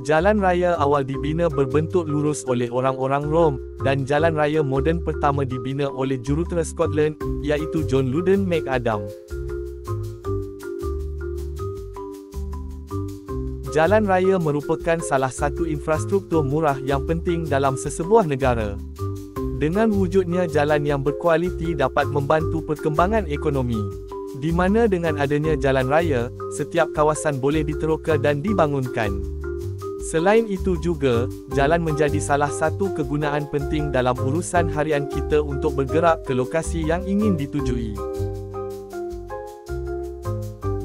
Jalan raya awal dibina berbentuk lurus oleh orang-orang Rom, dan jalan raya moden pertama dibina oleh jurutera Scotland, iaitu John Loudon MacAdam. Jalan raya merupakan salah satu infrastruktur murah yang penting dalam sesebuah negara. Dengan wujudnya jalan yang berkualiti dapat membantu perkembangan ekonomi. Di mana dengan adanya jalan raya, setiap kawasan boleh diteroka dan dibangunkan. Selain itu juga, jalan menjadi salah satu kegunaan penting dalam urusan harian kita untuk bergerak ke lokasi yang ingin ditujui.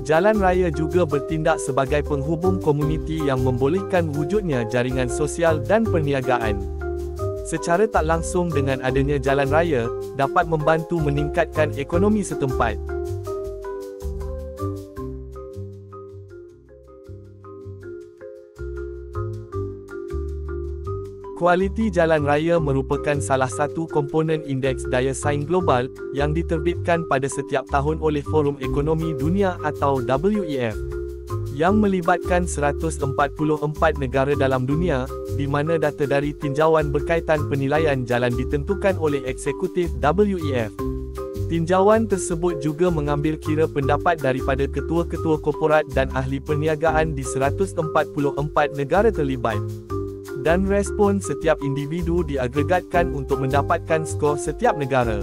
Jalan raya juga bertindak sebagai penghubung komuniti yang membolehkan wujudnya jaringan sosial dan perniagaan. Secara tak langsung dengan adanya jalan raya, dapat membantu meningkatkan ekonomi setempat. Kualiti jalan raya merupakan salah satu komponen Indeks Daya Saing Global, yang diterbitkan pada setiap tahun oleh Forum Ekonomi Dunia atau WEF, yang melibatkan 144 negara dalam dunia, di mana data dari tinjauan berkaitan penilaian jalan ditentukan oleh eksekutif WEF. Tinjauan tersebut juga mengambil kira pendapat daripada ketua-ketua korporat dan ahli perniagaan di 144 negara terlibat. Dan respon setiap individu diagregatkan untuk mendapatkan skor setiap negara.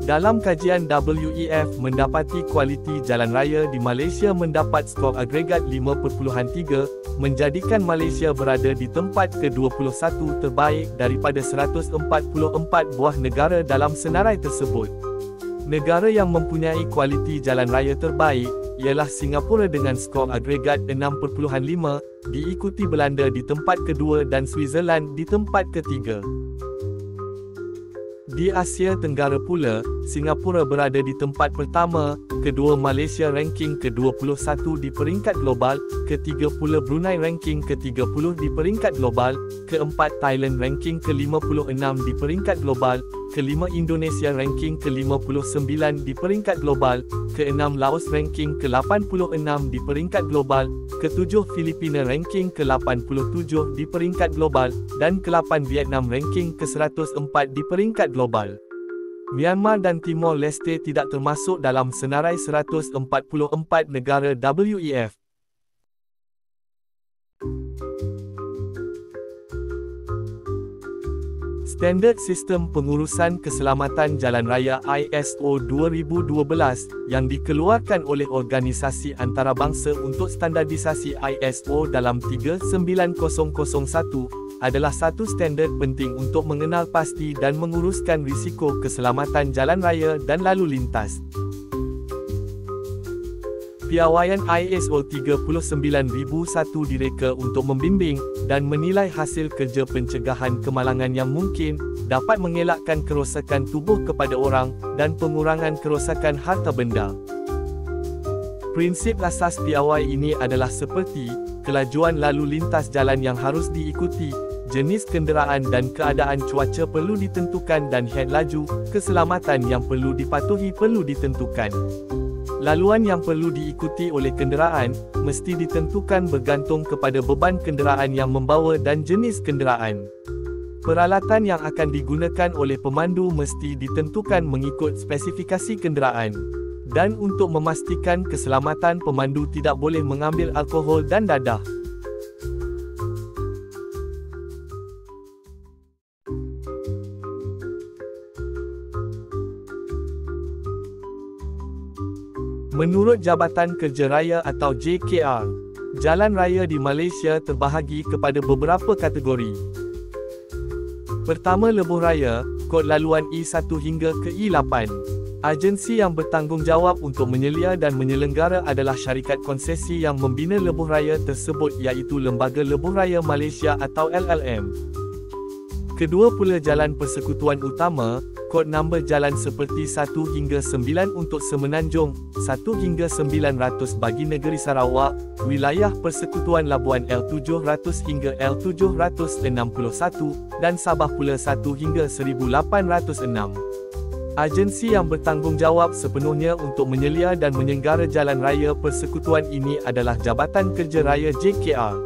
Dalam kajian WEF mendapati kualiti jalan raya di Malaysia mendapat skor agregat 5.3, menjadikan Malaysia berada di tempat ke-21 terbaik daripada 144 buah negara dalam senarai tersebut. Negara yang mempunyai kualiti jalan raya terbaik ialah Singapura dengan skor agregat 6.5, diikuti Belanda di tempat kedua dan Switzerland di tempat ketiga. Di Asia Tenggara pula, Singapura berada di tempat pertama, kedua Malaysia ranking ke-21 di peringkat global, ketiga pula Brunei ranking ke-30 di peringkat global, keempat Thailand ranking ke-56 di peringkat global, kelima Indonesia ranking ke-59 di peringkat global, keenam Laos ranking ke-86 di peringkat global, ketujuh Filipina ranking ke-87 di peringkat global, dan ke-8 Vietnam ranking ke-104 di peringkat global. Myanmar dan Timor Leste tidak termasuk dalam senarai 144 negara WEF. Standard Sistem Pengurusan Keselamatan Jalan Raya ISO 2012 yang dikeluarkan oleh Organisasi Antarabangsa untuk Standardisasi ISO dalam 39001 adalah satu standard penting untuk mengenal pasti dan menguruskan risiko keselamatan jalan raya dan lalu lintas. Piawaian ISO 39001 direka untuk membimbing dan menilai hasil kerja pencegahan kemalangan yang mungkin dapat mengelakkan kerosakan tubuh kepada orang dan pengurangan kerosakan harta benda. Prinsip asas piawai ini adalah seperti kelajuan lalu lintas jalan yang harus diikuti, jenis kenderaan dan keadaan cuaca perlu ditentukan dan had laju keselamatan yang perlu dipatuhi perlu ditentukan. Laluan yang perlu diikuti oleh kenderaan, mesti ditentukan bergantung kepada beban kenderaan yang membawa dan jenis kenderaan. Peralatan yang akan digunakan oleh pemandu mesti ditentukan mengikut spesifikasi kenderaan. Dan untuk memastikan keselamatan pemandu tidak boleh mengambil alkohol dan dadah. Menurut Jabatan Kerja Raya atau JKR, jalan raya di Malaysia terbahagi kepada beberapa kategori. Pertama, lebuh raya, kod laluan E1 hingga ke E8. Agensi yang bertanggungjawab untuk menyelia dan menyelenggara adalah syarikat konsesi yang membina lebuh raya tersebut iaitu Lembaga Lebuh Raya Malaysia atau LLM. Kedua pula jalan persekutuan utama, kod nombor jalan seperti 1 hingga 9 untuk Semenanjung, 1 hingga 900 bagi Negeri Sarawak, wilayah persekutuan Labuan L700 hingga L761, dan Sabah pula 1 hingga 1806. Agensi yang bertanggungjawab sepenuhnya untuk menyelia dan menyenggara jalan raya persekutuan ini adalah Jabatan Kerja Raya JKR.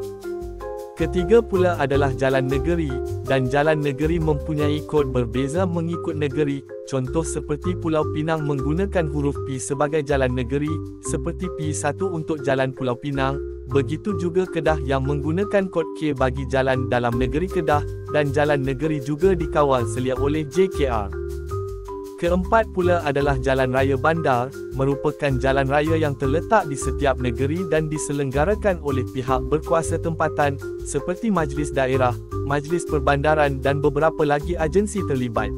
Ketiga pula adalah jalan negeri, dan jalan negeri mempunyai kod berbeza mengikut negeri, contoh seperti Pulau Pinang menggunakan huruf P sebagai jalan negeri, seperti P1 untuk jalan Pulau Pinang, begitu juga Kedah yang menggunakan kod K bagi jalan dalam negeri Kedah, dan jalan negeri juga dikawal selia oleh JKR. Keempat pula adalah Jalan Raya Bandar, merupakan jalan raya yang terletak di setiap negeri dan diselenggarakan oleh pihak berkuasa tempatan, seperti Majlis Daerah, Majlis Perbandaran dan beberapa lagi agensi terlibat.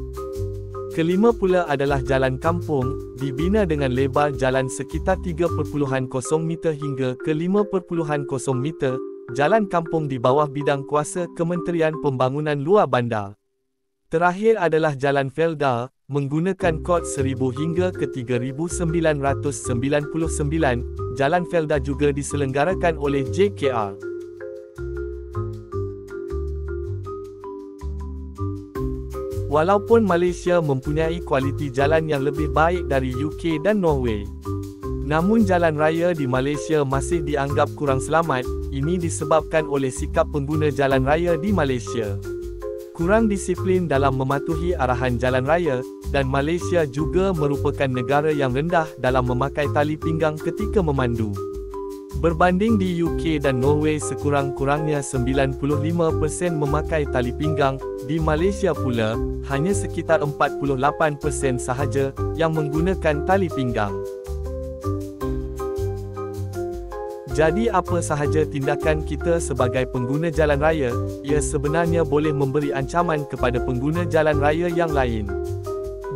Kelima pula adalah Jalan Kampung, dibina dengan lebar jalan sekitar 3.0 meter hingga ke 5.0 meter, jalan kampung di bawah bidang kuasa Kementerian Pembangunan Luar Bandar. Terakhir adalah Jalan Felda, menggunakan kod 1000 hingga ke 3999. Jalan Felda juga diselenggarakan oleh JKR. Walaupun Malaysia mempunyai kualiti jalan yang lebih baik dari UK dan Norway, namun jalan raya di Malaysia masih dianggap kurang selamat. Ini disebabkan oleh sikap pengguna jalan raya di Malaysia kurang disiplin dalam mematuhi arahan jalan raya, dan Malaysia juga merupakan negara yang rendah dalam memakai tali pinggang ketika memandu. Berbanding di UK dan Norway sekurang-kurangnya 95% memakai tali pinggang, di Malaysia pula, hanya sekitar 48% sahaja yang menggunakan tali pinggang. Jadi apa sahaja tindakan kita sebagai pengguna jalan raya, ia sebenarnya boleh memberi ancaman kepada pengguna jalan raya yang lain.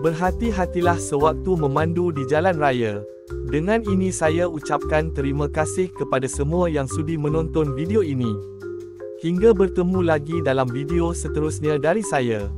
Berhati-hatilah sewaktu memandu di jalan raya. Dengan ini saya ucapkan terima kasih kepada semua yang sudi menonton video ini. Hingga bertemu lagi dalam video seterusnya dari saya.